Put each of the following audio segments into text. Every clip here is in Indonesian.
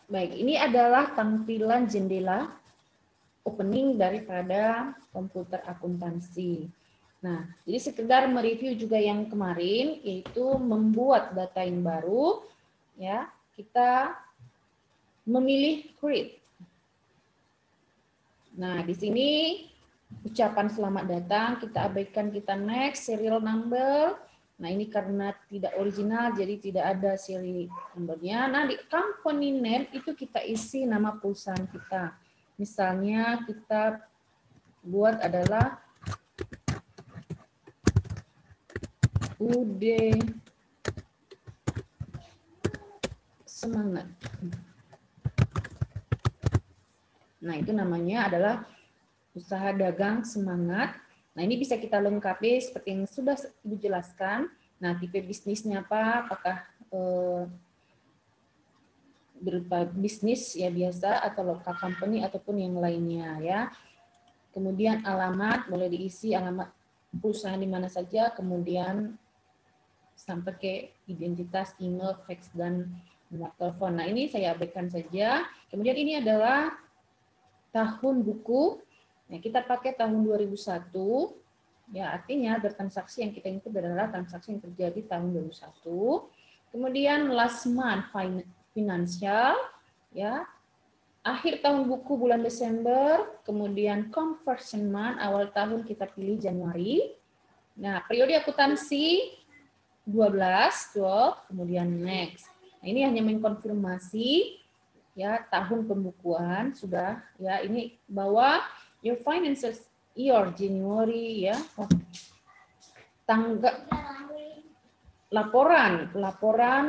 Baik, ini adalah tampilan jendela opening daripada komputer akuntansi. Nah, jadi sekedar mereview juga yang kemarin, yaitu membuat data yang baru, ya, kita memilih create. Nah, di sini ucapan selamat datang, kita abaikan, kita next, serial number. Nah, ini karena tidak original, jadi tidak ada serial numbernya. Nah, di company name itu kita isi nama perusahaan kita. Misalnya kita buat adalah UD Semangat. Nah, itu namanya adalah usaha dagang semangat. Nah, ini bisa kita lengkapi seperti yang sudah Ibu jelaskan. Nah, tipe bisnisnya apa? Apakah berupa bisnis ya biasa atau local company ataupun yang lainnya ya. Kemudian alamat boleh diisi alamat perusahaan di mana saja, kemudian sampai ke identitas, email, fax, dan nomor telepon. Nah, ini saya abaikan saja. Kemudian ini adalah tahun buku. Nah, kita pakai tahun 2001. Ya, artinya bertransaksi yang kita input adalah transaksi yang terjadi tahun 2001. Kemudian last month financial, ya. Akhir tahun buku bulan Desember, kemudian conversion month awal tahun kita pilih Januari. Nah, periode akuntansi 12, kemudian next. Nah, ini hanya mengkonfirmasi ya tahun pembukuan sudah ya, ini bahwa your financial year January ya, tanggal laporan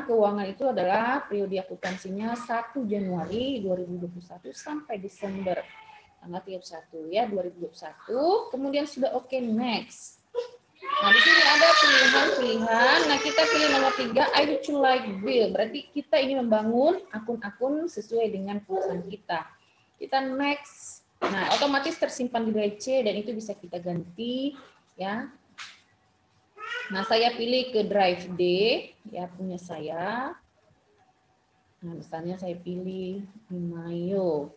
keuangan itu adalah periode akuntansinya 1 Januari 2021 sampai Desember tanggal 31 ya 2021. Kemudian sudah oke, next. Nah, di sini ada pilihan-pilihan. Nah, kita pilih nomor 3, I would like bill. Berarti kita ingin membangun akun-akun sesuai dengan perusahaan kita. Kita next. Nah, otomatis tersimpan di drive C dan itu bisa kita ganti ya. Nah, saya pilih ke drive D ya, punya saya. Nah, misalnya saya pilih Mayo.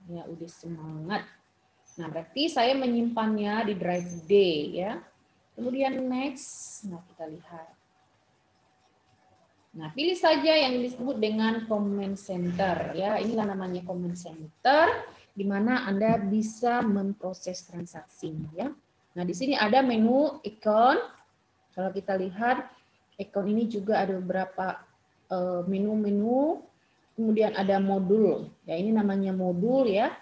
Ya, udah semangat. Nah, berarti saya menyimpannya di drive D ya. Kemudian next, nah kita lihat. Nah, pilih saja yang disebut dengan comment center ya. Inilah namanya comment center di mana Anda bisa memproses transaksi ya. Nah, di sini ada menu account. Kalau kita lihat account ini juga ada beberapa menu-menu. Kemudian ada modul. Ya, ini namanya modul ya.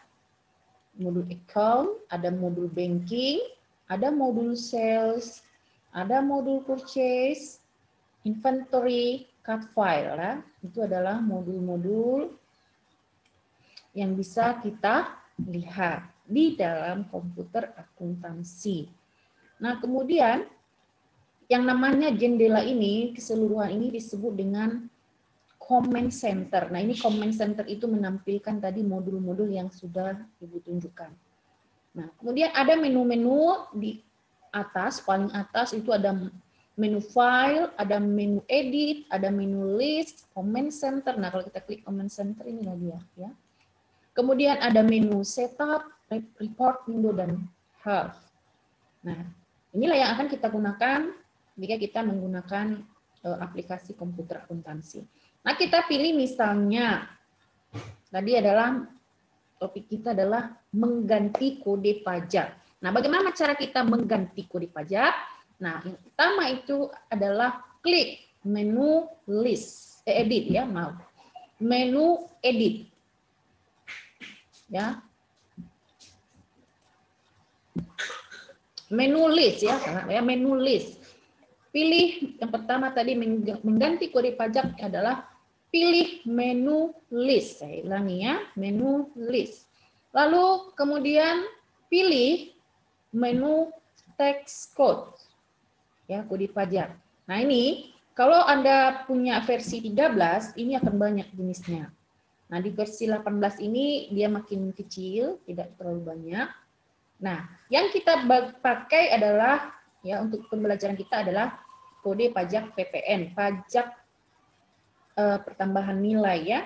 Modul account, ada modul banking, ada modul sales, ada modul purchase, inventory, card file. Ya. Itu adalah modul-modul yang bisa kita lihat di dalam komputer akuntansi. Nah, kemudian yang namanya jendela ini, keseluruhan ini disebut dengan comment center. Nah, ini comment center itu menampilkan tadi modul-modul yang sudah Ibu tunjukkan. Nah, kemudian ada menu-menu di atas, paling atas itu ada menu file, ada menu edit, ada menu list, comment center. Nah, kalau kita klik comment center ini dia ya. Kemudian ada menu setup, report window, dan help. Nah, inilah yang akan kita gunakan jika kita menggunakan aplikasi komputer akuntansi. Nah, kita pilih misalnya, tadi adalah topik kita adalah mengganti kode pajak. Nah, bagaimana cara kita mengganti kode pajak? Nah, yang pertama itu adalah klik menu list, edit ya, maaf. Menu edit. Ya. Menu list ya, menu list. Pilih yang pertama tadi mengganti kode pajak adalah pilih menu list. Saya ulangi ya, menu list. Lalu kemudian pilih menu tax code. Ya, kode pajak. Nah, ini kalau Anda punya versi 13, ini akan banyak jenisnya. Nah, di versi 18 ini dia makin kecil, tidak terlalu banyak. Nah, yang kita pakai adalah ya untuk pembelajaran kita adalah kode pajak PPN, pajak pertambahan nilai ya.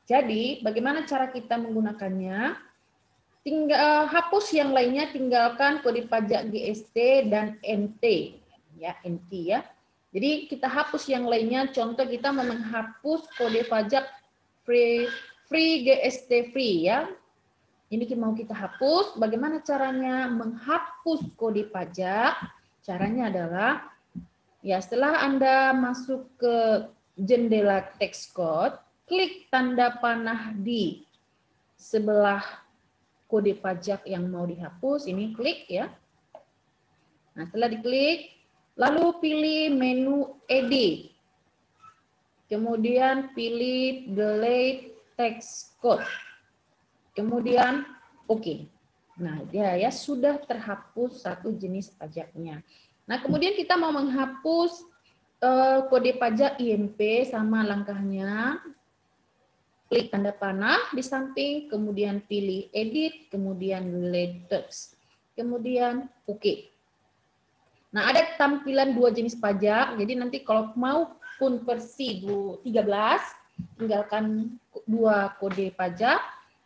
Jadi, bagaimana cara kita menggunakannya? Tinggal hapus yang lainnya, tinggalkan kode pajak GST dan NT. Ya, NT ya. Jadi, kita hapus yang lainnya. Contoh kita mau menghapus kode pajak free GST free ya. Ini mau kita hapus. Bagaimana caranya menghapus kode pajak? Caranya adalah ya setelah Anda masuk ke jendela text code, klik tanda panah di sebelah kode pajak yang mau dihapus. Ini klik ya. Nah, setelah diklik, lalu pilih menu edit. Kemudian pilih delete text code. Kemudian oke. Nah, dia ya sudah terhapus satu jenis pajaknya. Nah, kemudian kita mau menghapus kode pajak IMP, sama langkahnya. Klik tanda panah di samping, kemudian pilih edit, kemudian delete text. Kemudian oke. Nah, ada tampilan dua jenis pajak. Jadi nanti kalau maupun versi 13, tinggalkan dua kode pajak,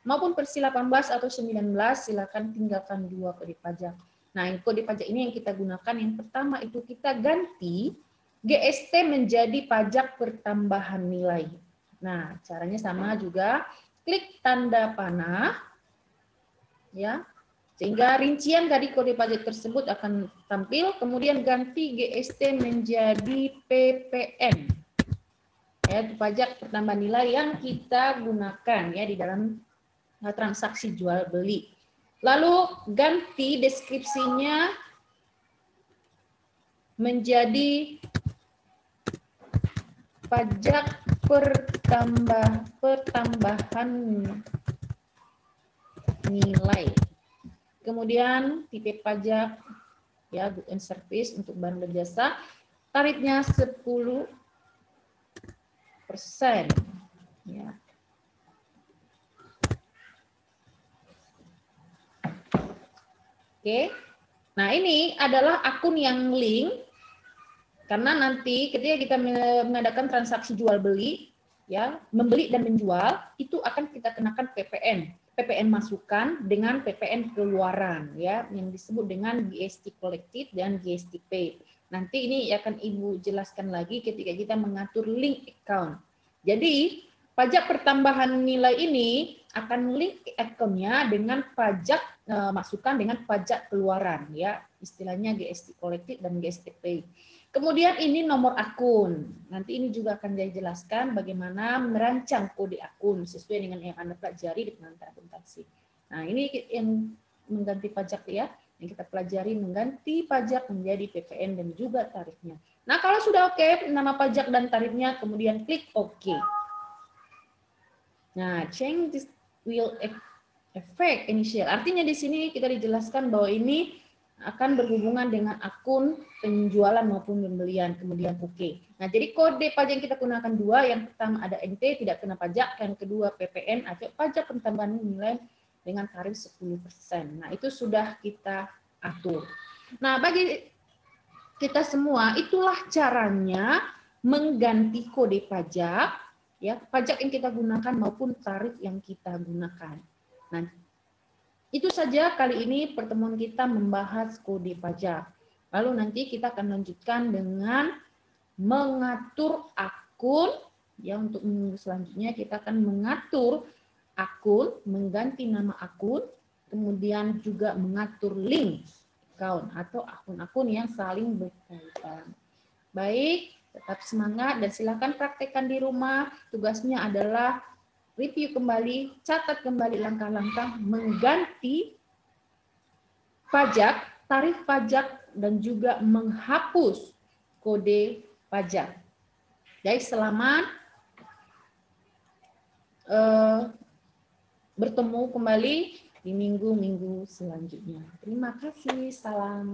maupun versi 18 atau 19, silakan tinggalkan dua kode pajak. Nah, kode pajak ini yang kita gunakan. Yang pertama itu kita ganti GST menjadi pajak pertambahan nilai. Nah, caranya sama juga, klik tanda panah, ya, sehingga rincian dari kode pajak tersebut akan tampil, kemudian ganti GST menjadi PPN, ya, pajak pertambahan nilai yang kita gunakan ya di dalam transaksi jual beli. Lalu ganti deskripsinya menjadi pajak pertambahan nilai. Kemudian tipe pajak ya good and service untuk barang dan jasa, tarifnya 10%. Ya. Oke. Nah, ini adalah akun yang link. Karena nanti ketika kita mengadakan transaksi jual beli, ya, membeli dan menjual, itu akan kita kenakan PPN. PPN masukan dengan PPN keluaran, ya, yang disebut dengan GST collected dan GST paid. Nanti ini akan Ibu jelaskan lagi ketika kita mengatur link account. Jadi, pajak pertambahan nilai ini akan link account-nya dengan pajak masukan dengan pajak keluaran, ya, istilahnya GST collected dan GST paid. Kemudian ini nomor akun. Nanti ini juga akan saya jelaskan bagaimana merancang kode akun sesuai dengan yang Anda pelajari di penanganan akuntansi. Nah, ini yang mengganti pajak ya. Yang kita pelajari mengganti pajak menjadi PPN dan juga tarifnya. Nah, kalau sudah oke, nama pajak dan tarifnya, kemudian klik OK. Nah, change this will affect initial. Artinya di sini kita dijelaskan bahwa ini akan berhubungan dengan akun penjualan maupun pembelian, kemudian oke. Nah, jadi kode pajak yang kita gunakan dua, yang pertama ada NT tidak kena pajak, yang kedua PPN atau pajak pertambahan nilai dengan tarif 10%. Nah, itu sudah kita atur. Nah, bagi kita semua itulah caranya mengganti kode pajak, ya, pajak yang kita gunakan maupun tarif yang kita gunakan. Nah, itu saja kali ini pertemuan kita membahas kode pajak. Lalu nanti kita akan lanjutkan dengan mengatur akun. Ya, untuk minggu selanjutnya kita akan mengatur akun, mengganti nama akun, kemudian juga mengatur link account atau akun-akun yang saling berkaitan. Baik, tetap semangat dan silakan praktekkan di rumah. Tugasnya adalah review kembali, catat kembali langkah-langkah mengganti pajak, tarif pajak, dan juga menghapus kode pajak. Jadi selamat bertemu kembali di minggu-minggu selanjutnya. Terima kasih, salam.